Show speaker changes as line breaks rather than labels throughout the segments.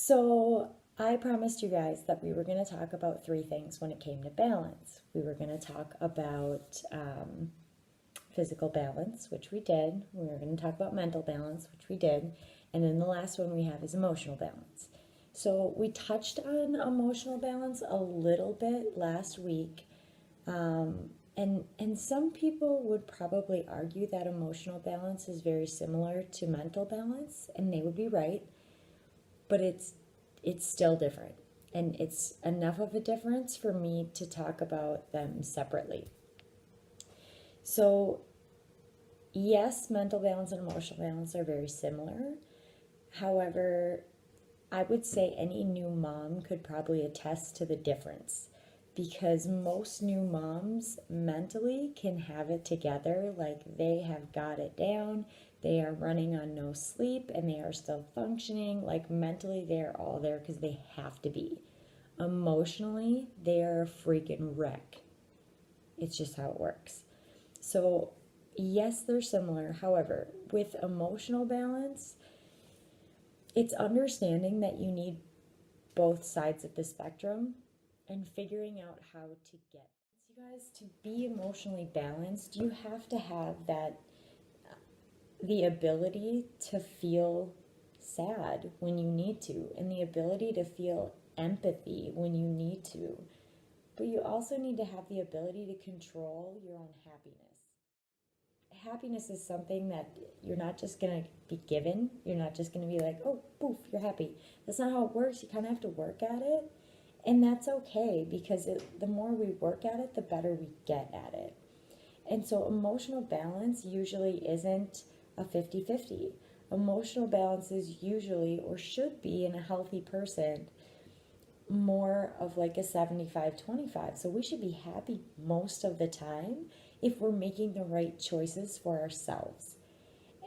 So I promised you guys that we were going to talk about three things when it came to balance. We were going to talk about physical balance, which we did. We were going to talk about mental balance, which we did. And then the last one we have is emotional balance. So we touched on emotional balance a little bit last week. And some people would probably argue that emotional balance is very similar to mental balance, and they would be right, but it's still different. And it's enough of a difference for me to talk about them separately. So, yes, mental balance and emotional balance are very similar. However, I would say any new mom could probably attest to the difference because most new moms mentally can have it together, like they have got it down, they are running on no sleep, and they are still functioning. Like mentally, they are all there because they have to be. Emotionally, they are a freaking wreck. It's just how it works. So, yes, they're similar. However, with emotional balance, it's understanding that you need both sides of the spectrum and figuring out how to get. You guys, to be emotionally balanced, you have to have that the ability to feel sad when you need to, and the ability to feel empathy when you need to. But you also need to have the ability to control your own happiness. Happiness is something that you're not just going to be given. You're not just going to be like, oh, poof, you're happy. That's not how it works. You kind of have to work at it. And that's okay because the more we work at it, the better we get at it. And so emotional balance usually isn't a 50-50. Emotional balance is usually, or should be in a healthy person, more of like a 75-25. So we should be happy most of the time if we're making the right choices for ourselves.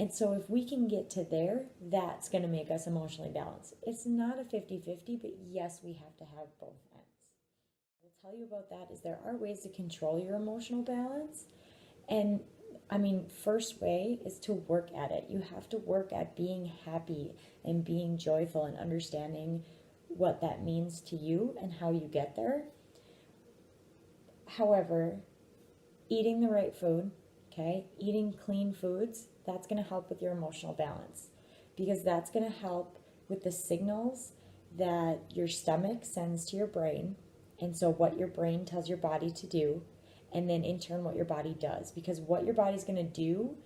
And so if we can get to there, that's going to make us emotionally balanced. It's not a 50-50, but yes, we have to have both ends. What I'll tell you about that is there are ways to control your emotional balance. And first way is to work at it. You have to work at being happy and being joyful and understanding what that means to you and how you get there. However, eating the right food, okay, eating clean foods, that's going to help with your emotional balance because that's going to help with the signals that your stomach sends to your brain. And so, what your brain tells your body to do, and then in turn, what your body does. Because what your body's going to do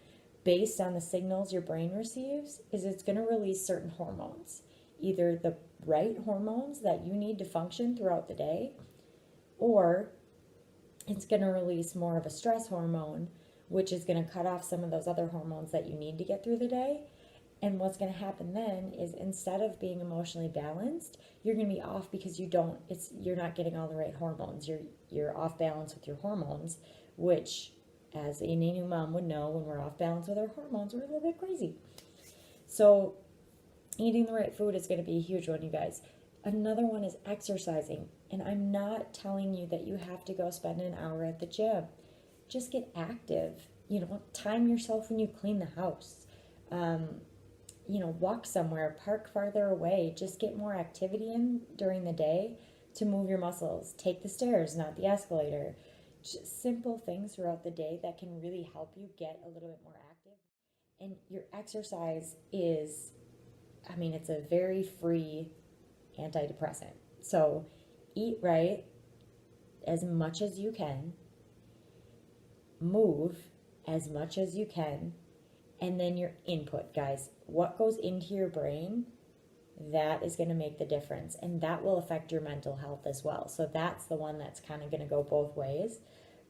based on the signals your brain receives is it's going to release certain hormones, either the right hormones that you need to function throughout the day, or it's going to release more of a stress hormone, which is going to cut off some of those other hormones that you need to get through the day. And what's going to happen then is instead of being emotionally balanced, you're going to be off because you're not getting all the right hormones. You're off balance with your hormones, which, as any new mom would know, when we're off balance with our hormones, we're a little bit crazy. So eating the right food is going to be a huge one, you guys. Another one is exercising. And I'm not telling you that you have to go spend an hour at the gym. Just get active. Time yourself when you clean the house. Walk somewhere, park farther away. Just get more activity in during the day to move your muscles. Take the stairs, not the escalator. Just simple things throughout the day that can really help you get a little bit more active. And your exercise is, it's a very free antidepressant. So eat right as much as you can, move as much as you can, and then your input, guys. What goes into your brain, that is going to make the difference, and that will affect your mental health as well. So that's the one that's kind of going to go both ways.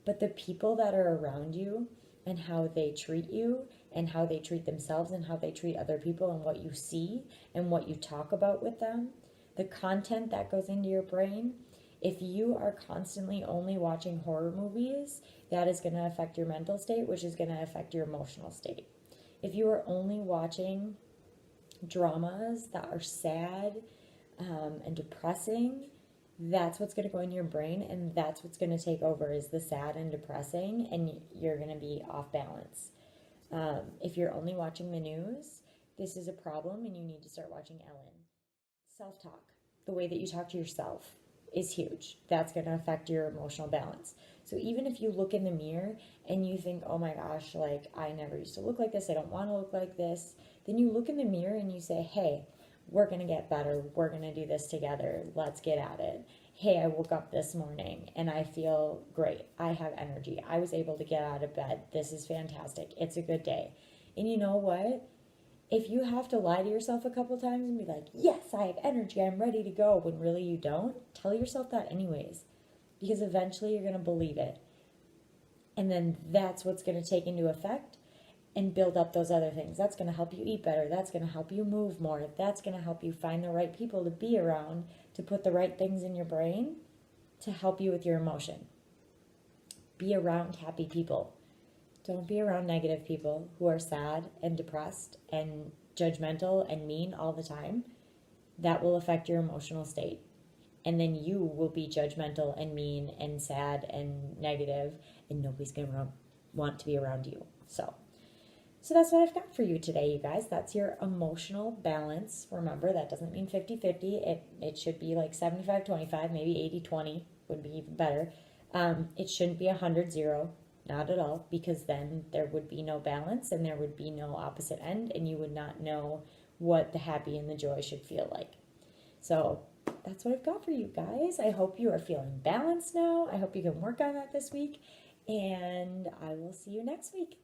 But the people that are around you and how they treat you and how they treat themselves and how they treat other people and what you see and what you talk about with them, the content that goes into your brain, if you are constantly only watching horror movies, that is going to affect your mental state, which is going to affect your emotional state. If you are only watching dramas that are sad and depressing, that's what's going to go in your brain, and that's what's going to take over is the sad and depressing, and you're going to be off balance. If you're only watching the news, this is a problem, and you need to start watching Ellen. Self-talk, the way that you talk to yourself, is huge. That's going to affect your emotional balance. So even if you look in the mirror and you think, oh my gosh, like I never used to look like this, I don't want to look like this, then you look in the mirror and you say, hey, we're going to get better. We're going to do this together. Let's get at it. Hey, I woke up this morning and I feel great. I have energy. I was able to get out of bed. This is fantastic. It's a good day. And you know what? If you have to lie to yourself a couple times and be like, yes, I have energy, I'm ready to go, when really you don't, tell yourself that anyways. Because eventually you're going to believe it. And then that's what's going to take into effect and build up those other things. That's going to help you eat better. That's going to help you move more. That's going to help you find the right people to be around, to put the right things in your brain to help you with your emotion. Be around happy people. Don't be around negative people who are sad and depressed and judgmental and mean all the time. That will affect your emotional state. And then you will be judgmental and mean and sad and negative, and nobody's going to want to be around you. So that's what I've got for you today, you guys. That's your emotional balance. Remember, that doesn't mean 50-50. It should be like 75-25, maybe 80-20 would be even better. It shouldn't be 100-0. Not at all, because then there would be no balance and there would be no opposite end, and you would not know what the happy and the joy should feel like. So that's what I've got for you guys. I hope you are feeling balanced now. I hope you can work on that this week, and I will see you next week.